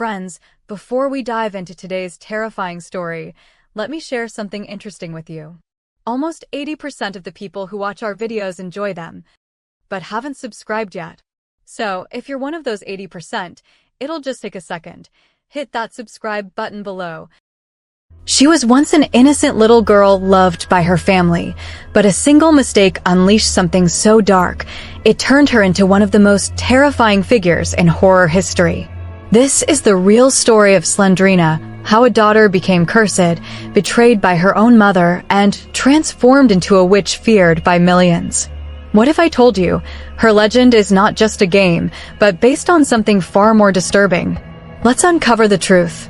Friends, before we dive into today's terrifying story, let me share something interesting with you. Almost 80% of the people who watch our videos enjoy them, but haven't subscribed yet. So, if you're one of those 80%, it'll just take a second. Hit that subscribe button below. She was once an innocent little girl loved by her family, but a single mistake unleashed something so dark, it turned her into one of the most terrifying figures in horror history. This is the real story of Slendrina, how a daughter became cursed, betrayed by her own mother, and transformed into a witch feared by millions. What if I told you, her legend is not just a game, but based on something far more disturbing? Let's uncover the truth.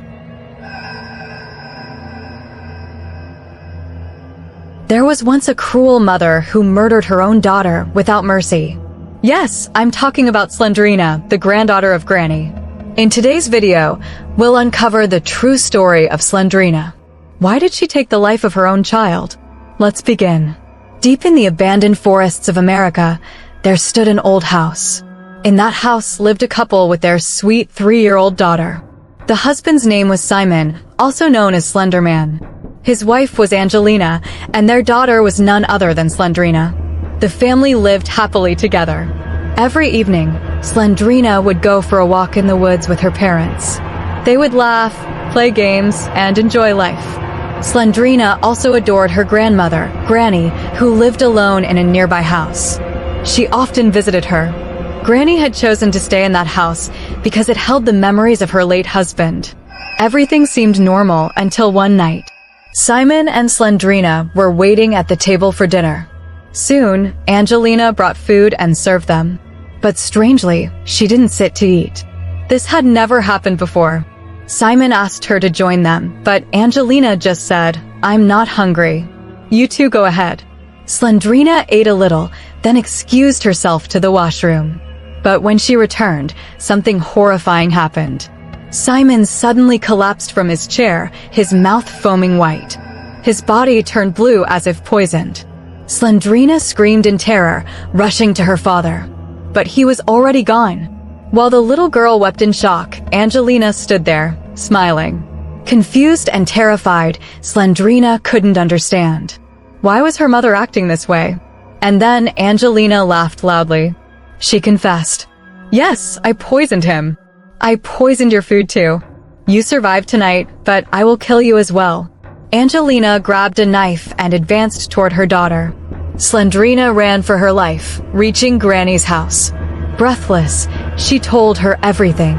There was once a cruel mother who murdered her own daughter without mercy. Yes, I'm talking about Slendrina, the granddaughter of Granny. In today's video, we'll uncover the true story of Slendrina. Why did she take the life of her own child? Let's begin. Deep in the abandoned forests of America, there stood an old house. In that house lived a couple with their sweet 3-year-old daughter. The husband's name was Simon, also known as Slender Man. His wife was Angelina, and their daughter was none other than Slendrina. The family lived happily together. Every evening, Slendrina would go for a walk in the woods with her parents. They would laugh, play games, and enjoy life. Slendrina also adored her grandmother, Granny, who lived alone in a nearby house. She often visited her. Granny had chosen to stay in that house because it held the memories of her late husband. Everything seemed normal until one night. Simon and Slendrina were waiting at the table for dinner. Soon, Angelina brought food and served them. But strangely, she didn't sit to eat. This had never happened before. Simon asked her to join them, but Angelina just said, "I'm not hungry. You two go ahead." Slendrina ate a little, then excused herself to the washroom. But when she returned, something horrifying happened. Simon suddenly collapsed from his chair, his mouth foaming white. His body turned blue as if poisoned. Slendrina screamed in terror, rushing to her father. But he was already gone. While the little girl wept in shock, Angelina stood there, smiling. Confused and terrified, Slendrina couldn't understand. Why was her mother acting this way? And then Angelina laughed loudly. She confessed, "Yes, I poisoned him. I poisoned your food too. You survived tonight, but I will kill you as well." Angelina grabbed a knife and advanced toward her daughter. Slendrina ran for her life, reaching Granny's house. Breathless, she told her everything.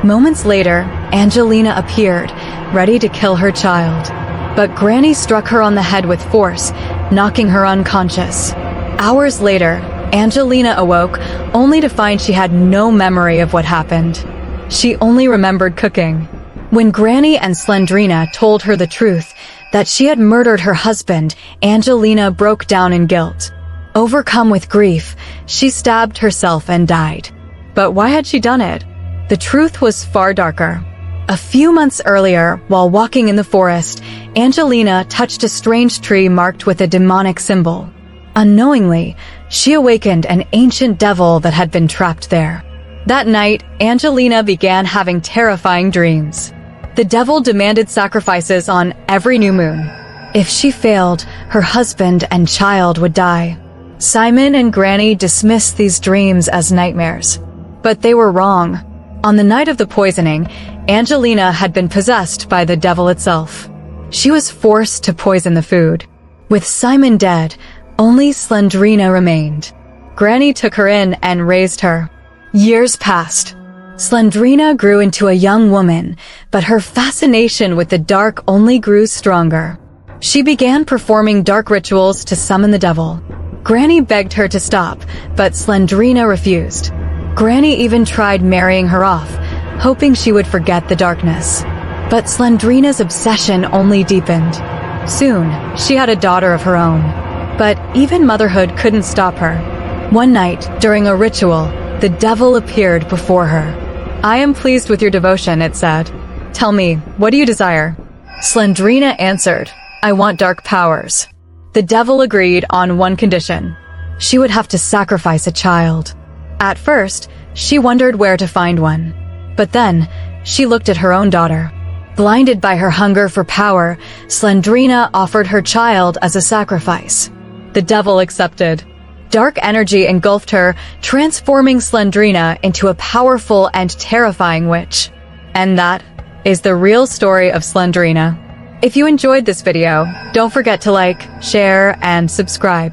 Moments later, Angelina appeared, ready to kill her child. But Granny struck her on the head with force, knocking her unconscious. Hours later, Angelina awoke, only to find she had no memory of what happened. She only remembered cooking. When Granny and Slendrina told her the truth, that she had murdered her husband, Angelina broke down in guilt. Overcome with grief, she stabbed herself and died. But why had she done it? The truth was far darker. A few months earlier, while walking in the forest, Angelina touched a strange tree marked with a demonic symbol. Unknowingly, she awakened an ancient devil that had been trapped there. That night, Angelina began having terrifying dreams. The devil demanded sacrifices on every new moon. If she failed, her husband and child would die. Simon and Granny dismissed these dreams as nightmares. But they were wrong. On the night of the poisoning, Angelina had been possessed by the devil itself. She was forced to poison the food. With Simon dead, only Slendrina remained. Granny took her in and raised her. Years passed. Slendrina grew into a young woman, but her fascination with the dark only grew stronger. She began performing dark rituals to summon the devil. Granny begged her to stop, but Slendrina refused. Granny even tried marrying her off, hoping she would forget the darkness. But Slendrina's obsession only deepened. Soon, she had a daughter of her own. But even motherhood couldn't stop her. One night, during a ritual, the devil appeared before her. "I am pleased with your devotion," it said. "Tell me, what do you desire?" Slendrina answered, "I want dark powers." The devil agreed on one condition. She would have to sacrifice a child. At first, she wondered where to find one. But then, she looked at her own daughter. Blinded by her hunger for power, Slendrina offered her child as a sacrifice. The devil accepted. Dark energy engulfed her, transforming Slendrina into a powerful and terrifying witch. And that is the real story of Slendrina. If you enjoyed this video, don't forget to like, share, and subscribe.